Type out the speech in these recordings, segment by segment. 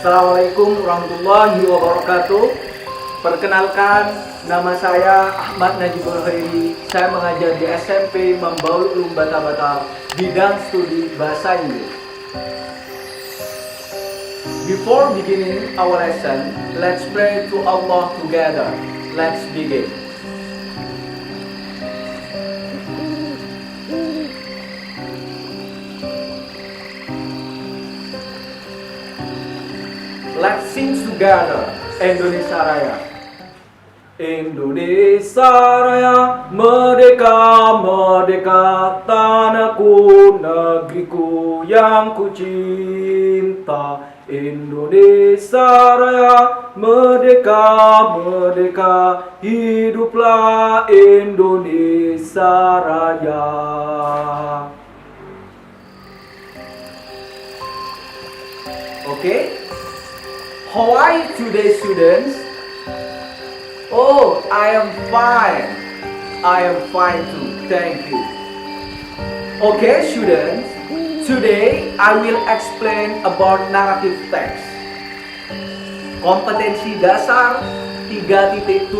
Assalamualaikum warahmatullahi wabarakatuh. Perkenalkan, nama saya Ahmad Najibur Khairi. Saya mengajar di SMP Mambaul Ulum Bata-Bata, bidang studi bahasa Inggris. Before beginning our lesson, let's pray to Allah together. Let's begin. Let's sing together, Indonesia Raya. Indonesia Raya, merdeka, merdeka, tanahku, negeriku yang ku cinta. Indonesia Raya, merdeka, merdeka, hiduplah Indonesia Raya. Okay? How are you today, students? Oh, I am fine. I am fine too. Thank you. Okay, students. Today I will explain about narrative text. Kompetensi dasar 3.7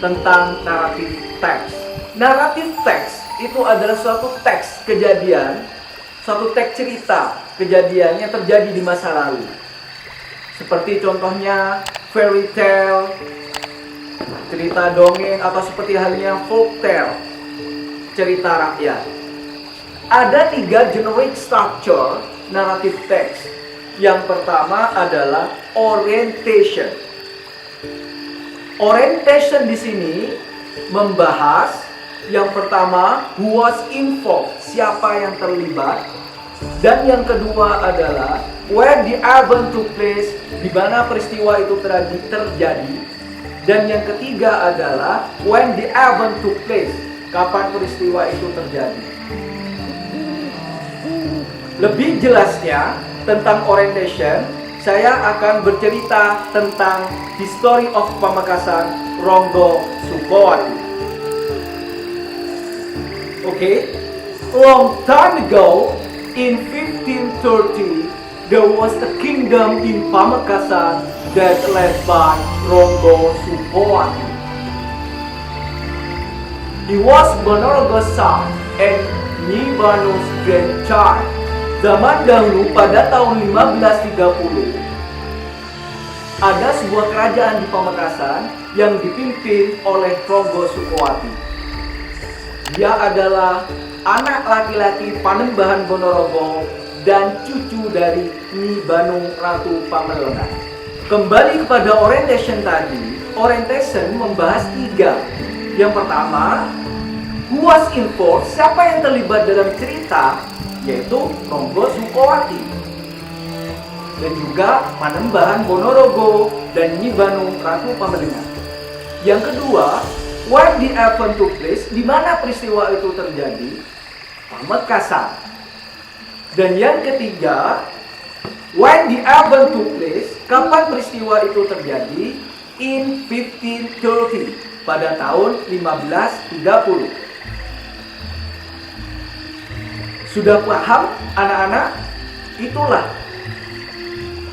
tentang narrative text. Narrative text itu adalah suatu teks kejadian, suatu teks cerita kejadian yang terjadi di masa lalu. Seperti contohnya fairy tale, cerita dongeng, atau seperti halnya folk tale, cerita rakyat. Ada 3 generic structure narrative text. Yang pertama adalah orientation. Orientation di sini membahas yang pertama who was involved, siapa yang terlibat, dan yang kedua adalah where the event took place, di mana peristiwa itu terjadi, dan yang ketiga adalah when the event took place, kapan peristiwa itu terjadi. Lebih jelasnya tentang orientation, saya akan bercerita tentang History of Pamekasan Ronggo Sukowati. Okay, long time ago in 1530, there was a kingdom in Pamekasan that led by Ronggo Sukowati. He was Ponorogo's son and Nyi Banu's grandchild. Zaman dahulu pada tahun 1530, ada sebuah kerajaan di Pamekasan yang dipimpin oleh Ronggo Sukowati. Dia adalah anak laki-laki Panembahan Ponorogo dan cucu dari Nyi Banu Ratu Pamelengan. Kembali kepada orientation tadi, orientation membahas 3. Yang pertama, who was involved, siapa yang terlibat dalam cerita, yaitu Ronggo Sukowati. Dan juga Panembahan Ponorogo dan Nyi Banu Ratu Pamelengan. Yang kedua, when the event took place, di mana peristiwa itu terjadi, Pamekasan. Dan yang ketiga, when the event took place, kapan peristiwa itu terjadi, in 1530, pada tahun 1530. Sudah paham anak-anak? Itulah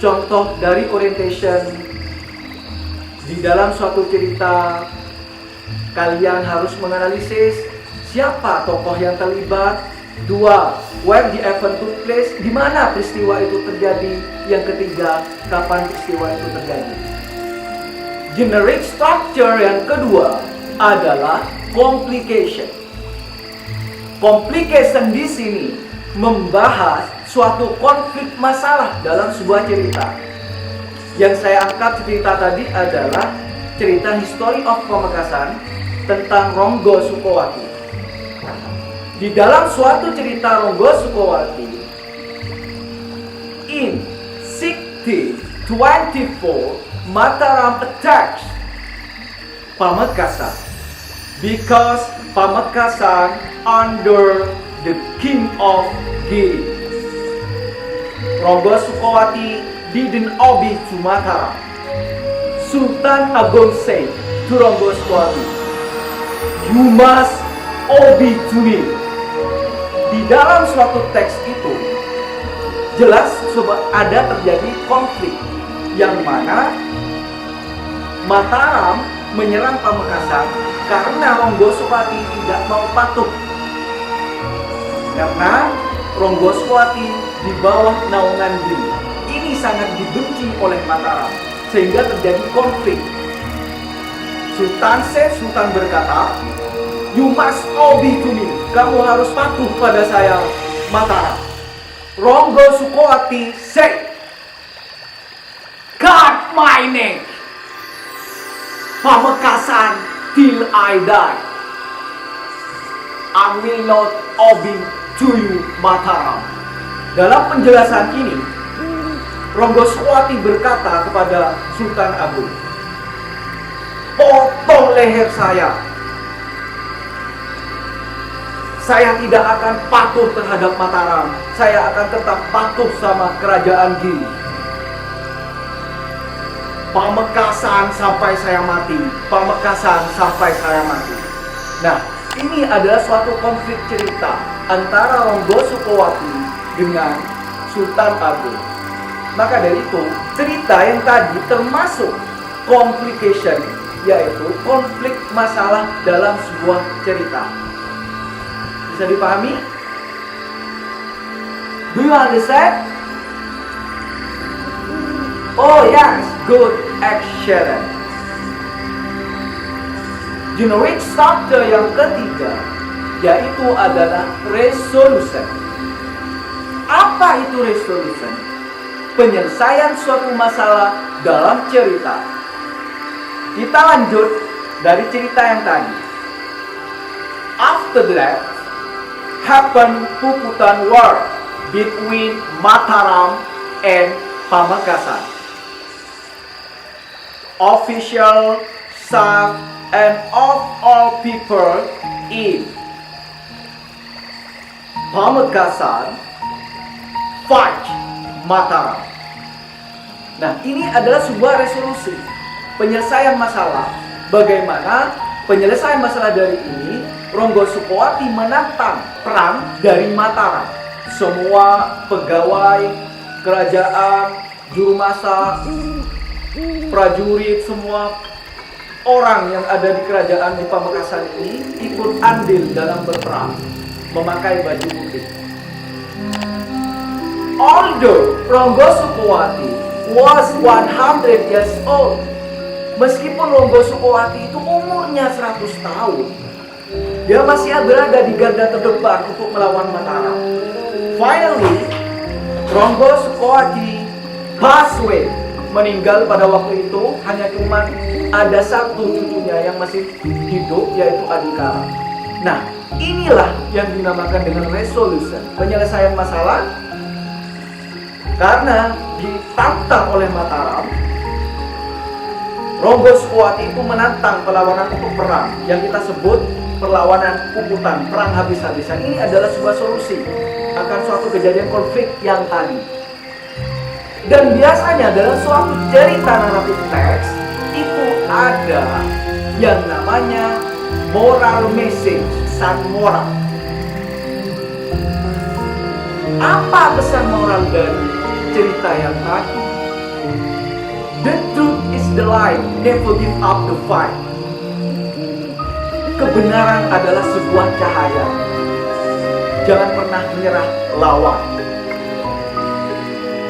contoh dari orientation. Di dalam suatu cerita, kalian harus menganalisis siapa tokoh yang terlibat. 2. Where the event took place, di mana peristiwa itu terjadi. Yang ketiga, kapan peristiwa itu terjadi. Generic structure yang kedua adalah complication. Complication di sini membahas suatu konflik masalah dalam sebuah cerita. Yang saya angkat cerita tadi adalah cerita History of Pamekasan tentang Ronggo Sukowati. Di dalam suatu cerita Ronggo Sukowati, in 1624, Mataram attacks Pamekasan because Pamekasan under the King of Giri. Ronggo Sukowati didn't obey to Mataram. Sultan Agung said to Ronggo Sukowati, "You must obey to me." Di dalam suatu teks itu, jelas ada terjadi konflik yang mana Mataram menyerang Pamekasan karena Ronggosukowati tidak mau patuh. Karena Ronggosukowati di bawah naungan Gili ini sangat dibenci oleh Mataram, sehingga terjadi konflik. Sultan berkata, "You must obey to me." Kamu harus patuh pada saya, Mataram. Ronggosukowati say, "Cut my neck, Pamekasan till I die. I will not obey to you, Mataram." Dalam penjelasan ini, Ronggosukowati berkata kepada Sultan Agung, "Potong leher saya. Saya tidak akan patuh terhadap Mataram. Saya akan tetap patuh sama kerajaan Gili. Pamekasan sampai saya mati. Pamekasan sampai saya mati." Nah, ini adalah suatu konflik cerita antara Ronggosukowati dengan Sultan Agung. Maka dari itu, cerita yang tadi termasuk complication, yaitu konflik masalah dalam sebuah cerita. Bisa dipahami? Do you understand? Oh yes, good action. Generic structure yang ketiga, yaitu adalah resolution. Apa itu resolution? Penyelesaian suatu masalah dalam cerita. Kita lanjut dari cerita yang tadi. After that, happened Puputan War between Mataram and Pamekasan. Official, staff, and of all people in Pamekasan fight Mataram. Nah, ini adalah sebuah resolusi penyelesaian masalah. Bagaimana penyelesaian masalah dari ini? Ronggosukowati menantang perang dari Mataram. Semua pegawai kerajaan, juru masak, prajurit, semua orang yang ada di kerajaan di Pamekasan ini ikut andil dalam berperang, memakai baju putih. Although Ronggosukowati was 100 years old, meskipun Ronggosukowati itu umurnya 100 tahun, dia masih berada di garda terdepan untuk melawan Mataram. Finally, Ronggosukowati passed away, meninggal pada waktu itu. Hanya cuma ada satu cucunya yang masih hidup, yaitu Adikara. Nah, inilah yang dinamakan dengan resolution, penyelesaian masalah. Karena ditantang oleh Mataram, Ronggosukowati itu menantang perlawanan untuk perang yang kita sebut perlawanan Puputan, perang habis-habisan. Ini adalah sebuah solusi akan suatu kejadian konflik yang tadi. Dan biasanya dalam suatu cerita naratif teks itu ada yang namanya moral message, pesan moral. Apa pesan moral dari cerita yang tadi? The truth is the light, never give up the fight. Kebenaran adalah sebuah cahaya. Jangan pernah menyerah lawan.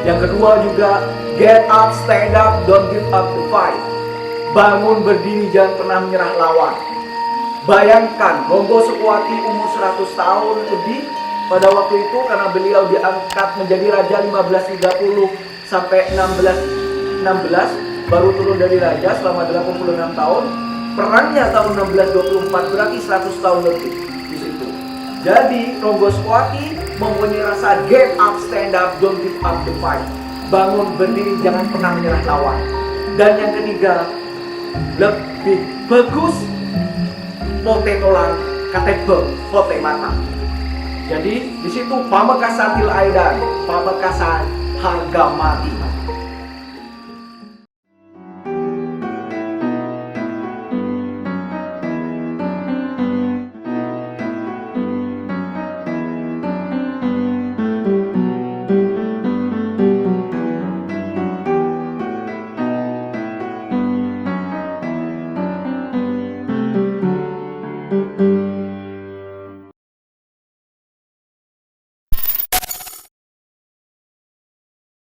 Yang kedua juga, get up, stand up, don't give up the fight. Bangun berdiri, jangan pernah menyerah lawan. Bayangkan, Ronggosukowati umur 100 tahun lebih pada waktu itu, karena beliau diangkat menjadi raja 1530 sampai 1616, baru turun dari raja selama 86 tahun. Perangnya tahun 1624, berarti 100 tahun lebih di situ. Jadi Ronggosukowati mempunyai rasa get up, stand up, don't give up the fight. Bangun berdiri, jangan pernah menyerah lawan. Dan yang ketiga, lebih bagus pote tolang katebe pote mata. Jadi di situ Pamekasan til aidan, Pamekasan harga mati.